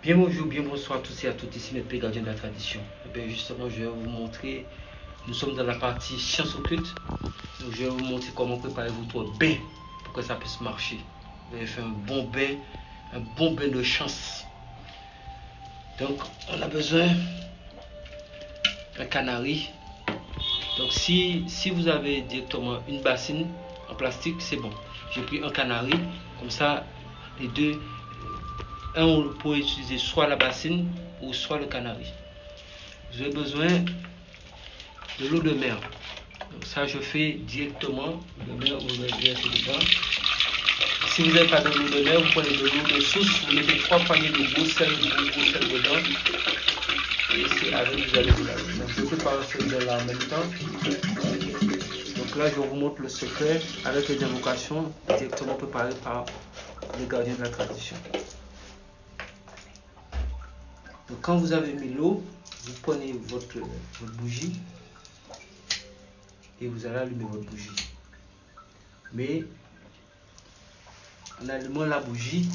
Bien bonjour, bien bonsoir à tous et à toutes, ici Maître P, gardien de la tradition. Et bien justement, je vais vous montrer, nous sommes dans la partie science occulte, donc je vais vous montrer comment préparer votre bain pour que ça puisse marcher. Vous allez faire un bon bain de chance. Donc on a besoin d'un canari. Donc si vous avez directement une bassine en plastique, c'est bon. J'ai pris un canari, comme ça les deux, on peut utiliser soit la bassine ou soit le canari. Vous avez besoin de l'eau de mer. Donc ça je fais directement de mer, vous mettez dedans. Si vous n'avez pas de l'eau de mer, vous prenez de l'eau de source, vous mettez 3 poignées de gros sel dedans. Et c'est avec vous allez vous laver. Donc je prépare ce gel là en même temps. Donc là je vous montre le secret avec les invocations directement préparées par les gardiens de la tradition. Donc quand vous avez mis l'eau, vous prenez votre bougie et vous allez allumer votre bougie. Mais en allumant la bougie,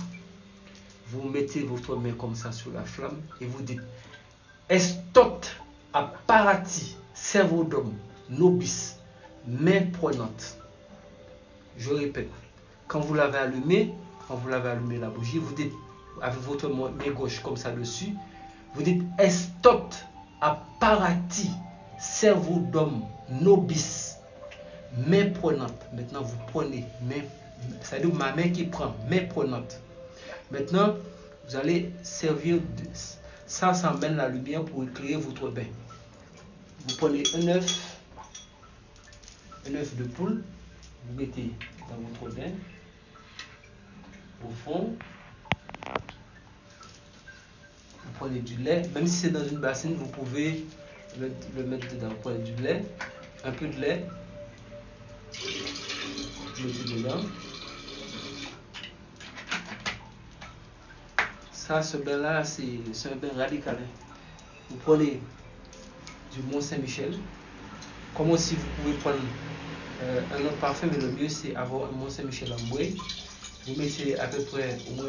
vous mettez votre main comme ça sur la flamme et vous dites Estot apparati servodum nobis, main prenante. Je répète, quand vous l'avez allumé la bougie, vous dites avec votre main gauche comme ça dessus, vous dites Estot apparati servodum nobis, main prenante. Maintenant vous prenez main, c'est-à-dire ma main qui prend, main prenante. Maintenant vous allez servir de ça emmène la lumière pour éclairer votre bain. Vous prenez un œuf de poule, vous mettez dans votre bain au fond. Vous prenez du lait, même si c'est dans une bassine, vous pouvez le mettre dedans. Vous prenez du lait, un peu de lait, vous mettez dedans. Ça, ce bain-là, c'est un bain radical. Vous prenez du Mont-Saint-Michel, comme aussi vous pouvez prendre un autre parfum, mais le mieux c'est avoir un Mont-Saint-Michel en bois. Vous mettez à peu près au moins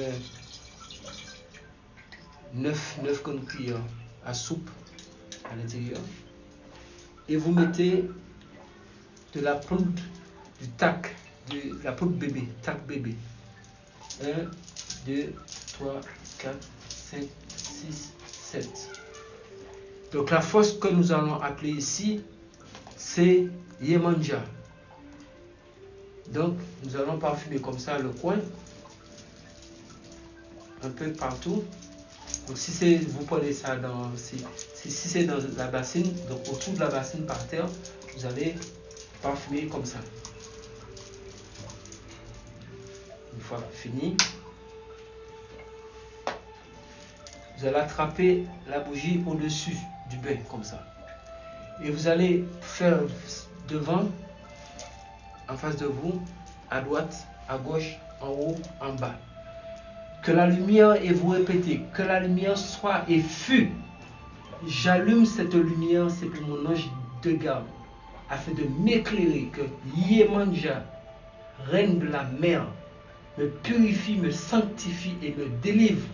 9 grandes cuillères à soupe à l'intérieur. Et vous mettez de la poudre du tac, de la poudre bébé, tac bébé. 1, 2, 3, 4, 5, 6, 7. Donc la force que nous allons appeler ici, c'est Yemanja. Donc nous allons parfumer comme ça le coin, un peu partout. Donc si vous prenez ça si c'est dans la bassine, donc autour de la bassine par terre, vous allez parfumer comme ça. Une fois fini, vous allez attraper la bougie au-dessus du bain comme ça. Et vous allez faire devant, en face de vous, à droite, à gauche, en haut, en bas. Que la lumière, et vous répétez, que la lumière soit et fût. J'allume cette lumière, c'est pour mon ange de garde, afin de m'éclairer que Yemanja, reine de la mer, me purifie, me sanctifie et me délivre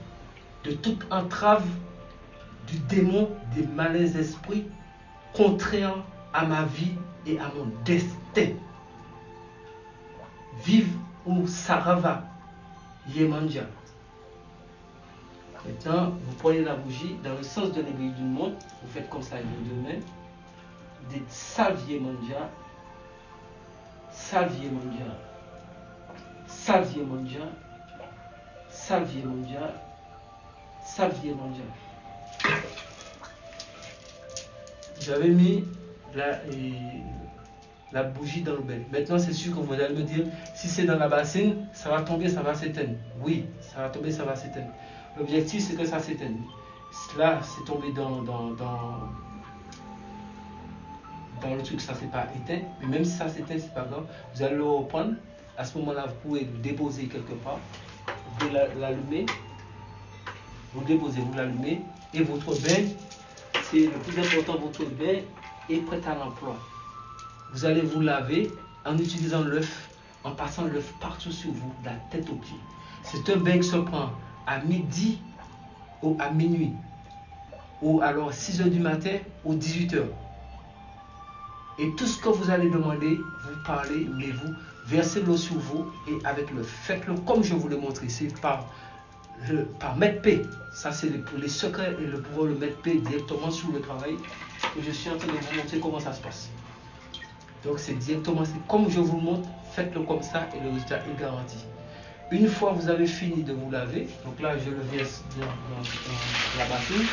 de toute entrave du démon des malais esprits contraires à ma vie et à mon destin. Vive ou Sarava Yemanja. Maintenant, vous prenez la bougie dans le sens de l'aiguille d'une montre, vous faites comme ça avec vos deux mains, vous dites Salve Yemanja, Salve Yemanja, Salve Yemanja, Salve Yemanja, Salve Yemanja. J'avais mis la bougie dans le bain. Maintenant, c'est sûr que vous allez me dire, si c'est dans la bassine, ça va tomber, ça va s'éteindre. Oui, ça va tomber, ça va s'éteindre. L'objectif, c'est que ça s'éteigne. Là, c'est tombé dans le truc, ça ne s'est pas éteint. Mais même si ça s'éteint, c'est pas grave. Vous allez le reprendre. À ce moment-là, vous pouvez le déposer quelque part. Vous pouvez l'allumer. Vous le déposez, vous l'allumez. Et votre bain, c'est le plus important, votre bain est prêt à l'emploi. Vous allez vous laver en utilisant l'œuf, en passant l'œuf partout sur vous, de la tête aux pieds. C'est un bain qui se prend à midi ou à minuit, ou alors 6 h du matin ou 18 h. Et tout ce que vous allez demander, vous parlez, mais vous versez l'eau sur vous et avec le faites-le comme je vous l'ai montré. C'est par Maître P. Ça, c'est pour les secrets et le pouvoir de Maître P directement sur le travail que je suis en train de vous montrer comment ça se passe. Donc, c'est directement, comme je vous le montre, faites-le comme ça et le résultat est garanti. Une fois vous avez fini de vous laver, donc là, je le verse dans la bassine.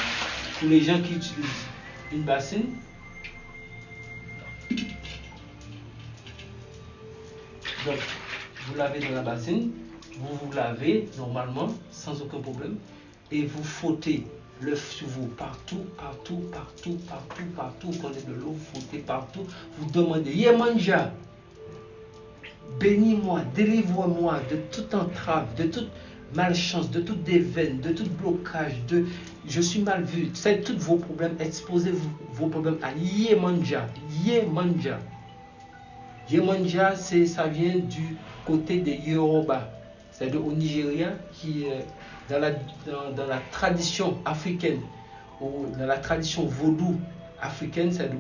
Pour les gens qui utilisent une bassine, donc, vous lavez dans la bassine, vous vous lavez normalement, sans aucun problème, et vous frottez l'œuf sur vous, partout, vous prenez de l'eau, vous frottez partout, vous demandez, Yemanja, bénis-moi, délivre-moi de toute entrave, de toute malchance, de toute déveine, de tout blocage, je suis mal vu, c'est tous vos problèmes, exposez vos problèmes à Yemanja. Yemanja, ça vient du côté des Yoruba, c'est-à-dire au Nigeria, qui dans la tradition africaine, ou dans la tradition vaudou africaine, c'est-à-dire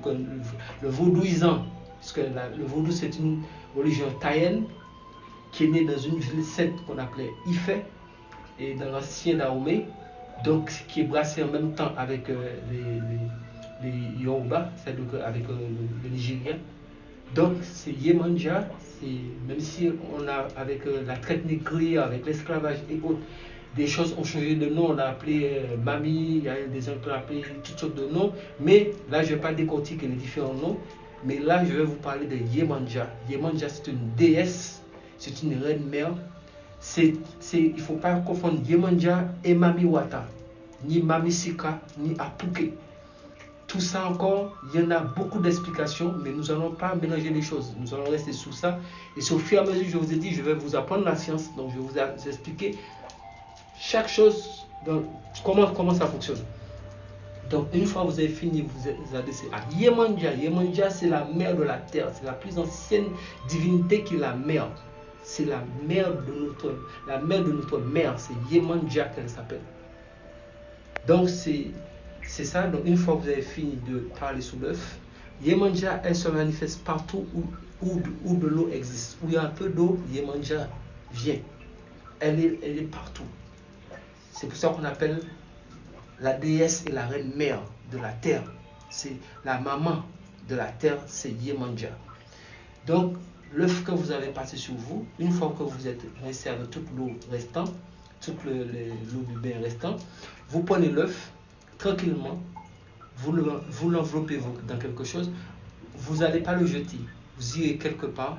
le vaudouisant, parce que le vaudou c'est une religion taïenne qui est née dans une ville sainte qu'on appelait Ife, et dans l'ancien Dahomey, donc qui est brassé en même temps avec les Yoruba, c'est-à-dire avec le Nigeria. Donc c'est Yemanja, même si on a avec la traite négrière, avec l'esclavage et autres, des choses ont changé de nom, on l'a appelé Mami, il y a des gens qui l'ont appelé toutes sortes de noms, mais là je ne vais pas décortiquer les différents noms, mais là je vais vous parler de Yemanja. Yemanja c'est une déesse, c'est une reine mère, il ne faut pas confondre Yemanja et Mami Wata, ni Mami Sika, ni Apuke. Tout ça encore, il y en a beaucoup d'explications, mais nous n'allons pas mélanger les choses. Nous allons rester sous ça. Et c'est au fur et à mesure que je vous ai dit, je vais vous apprendre la science. Donc, je vais vous expliquer chaque chose, comment ça fonctionne. Donc, une fois que vous avez fini, vous adressez à Yemanja. Yemanja, c'est la mère de la terre. C'est la plus ancienne divinité qui est la mère. C'est la mère de notre mère. C'est Yemanja qu'elle s'appelle. Donc, c'est ça, donc une fois que vous avez fini de parler sous l'œuf, Yemanja, elle se manifeste partout où de l'eau existe. Où il y a un peu d'eau, Yemanja vient. Elle est partout. C'est pour ça qu'on appelle la déesse et la reine mère de la terre. C'est la maman de la terre, c'est Yemanja. Donc, l'œuf que vous avez passé sur vous, une fois que vous êtes rincé avec toute l'eau restante, toute l'eau du bain restant, vous prenez l'œuf, tranquillement, vous l'enveloppez dans quelque chose, vous n'allez pas le jeter, vous irez quelque part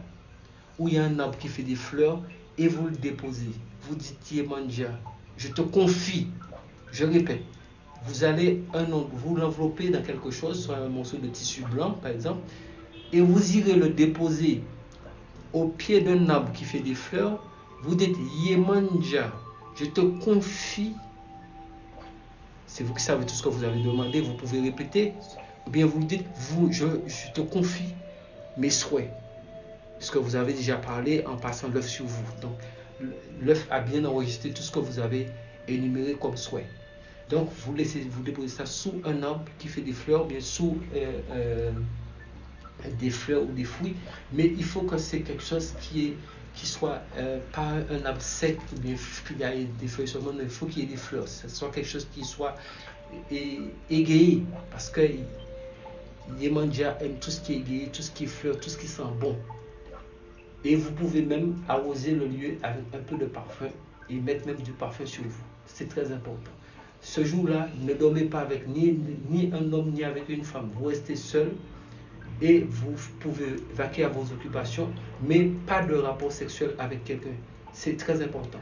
où il y a un arbre qui fait des fleurs et vous le déposez. Vous dites Yemanja, je te confie, je répète, vous l'enveloppez dans quelque chose, soit un morceau de tissu blanc par exemple, et vous irez le déposer au pied d'un arbre qui fait des fleurs. Vous dites Yemanja, je te confie. C'est vous qui savez tout ce que vous avez demandé, vous pouvez répéter, ou bien vous dites, je te confie mes souhaits, ce que vous avez déjà parlé en passant l'œuf sur vous. Donc, l'œuf a bien enregistré tout ce que vous avez énuméré comme souhait. Donc, vous déposez ça sous un arbre qui fait des fleurs, bien sous des fleurs ou des fruits, mais il faut que c'est quelque chose qui soit pas un arbre sec ou bien qu'il y ait des feuilles seulement, il faut qu'il y ait des fleurs, que ce soit quelque chose qui soit égayé, parce que Yemanja aime tout ce qui est égayé, tout ce qui est fleur, tout ce qui sent bon. Et vous pouvez même arroser le lieu avec un peu de parfum et mettre même du parfum sur vous. C'est très important. Ce jour-là, ne dormez pas avec ni un homme ni avec une femme. Vous restez seul et vous pouvez vaquer à vos occupations, mais pas de rapport sexuel avec quelqu'un. C'est très important.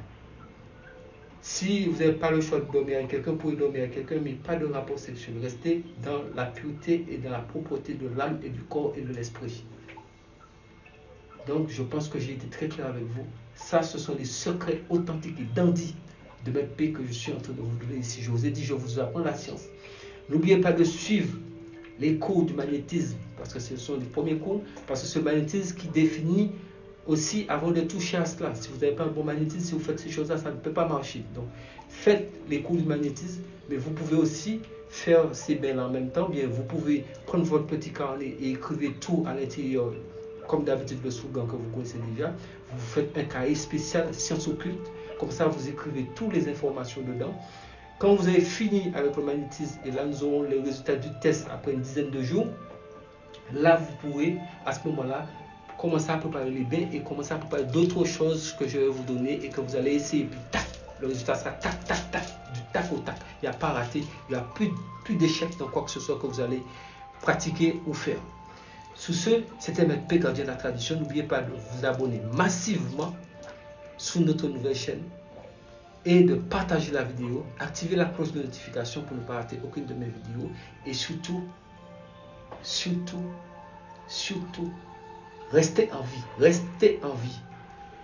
Si vous n'avez pas le choix de dormir avec quelqu'un, vous pouvez dormir avec quelqu'un, mais pas de rapport sexuel. Restez dans la pureté et dans la propreté de l'âme et du corps et de l'esprit. Donc, je pense que j'ai été très clair avec vous. Ça, ce sont les secrets authentiques et dandis de Maître P que je suis en train de vous donner ici. Je vous ai dit, je vous apprends la science. N'oubliez pas de suivre les cours du magnétisme, parce que ce sont les premiers cours, parce que ce magnétisme qui définit aussi avant de toucher à cela. Si vous n'avez pas un bon magnétisme, si vous faites ces choses-là, ça ne peut pas marcher. Donc, faites les cours du magnétisme, mais vous pouvez aussi faire ces bains en même temps. Bien, vous pouvez prendre votre petit carnet et écrivez tout à l'intérieur, comme d'habitude le slogan que vous connaissez déjà. Vous faites un cahier spécial sciences occultes, comme ça vous écrivez toutes les informations dedans. Quand vous avez fini avec le magnétisme, et là nous aurons les résultats du test après une dizaine de jours, là vous pourrez à ce moment-là commencer à préparer les bains et commencer à préparer d'autres choses que je vais vous donner et que vous allez essayer. Puis tac, le résultat sera tac, tac, tac, du tac au tac. Il n'y a pas raté, il n'y a plus d'échec dans quoi que ce soit que vous allez pratiquer ou faire. Sous ce, c'était Maître P, gardien de la tradition. N'oubliez pas de vous abonner massivement sur notre nouvelle chaîne et de partager la vidéo, activer la cloche de notification pour ne pas rater aucune de mes vidéos et surtout, restez en vie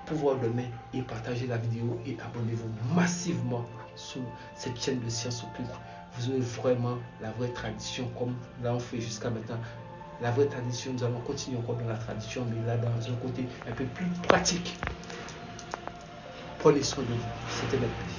pour voir demain et partagez la vidéo et abonnez-vous massivement sur cette chaîne de sciences occultes. Vous aurez vraiment la vraie tradition comme là on fait jusqu'à maintenant. La vraie tradition, nous allons continuer encore dans la tradition, mais là dans un côté un peu plus pratique. Prenez soin de vous. C'était Maître P.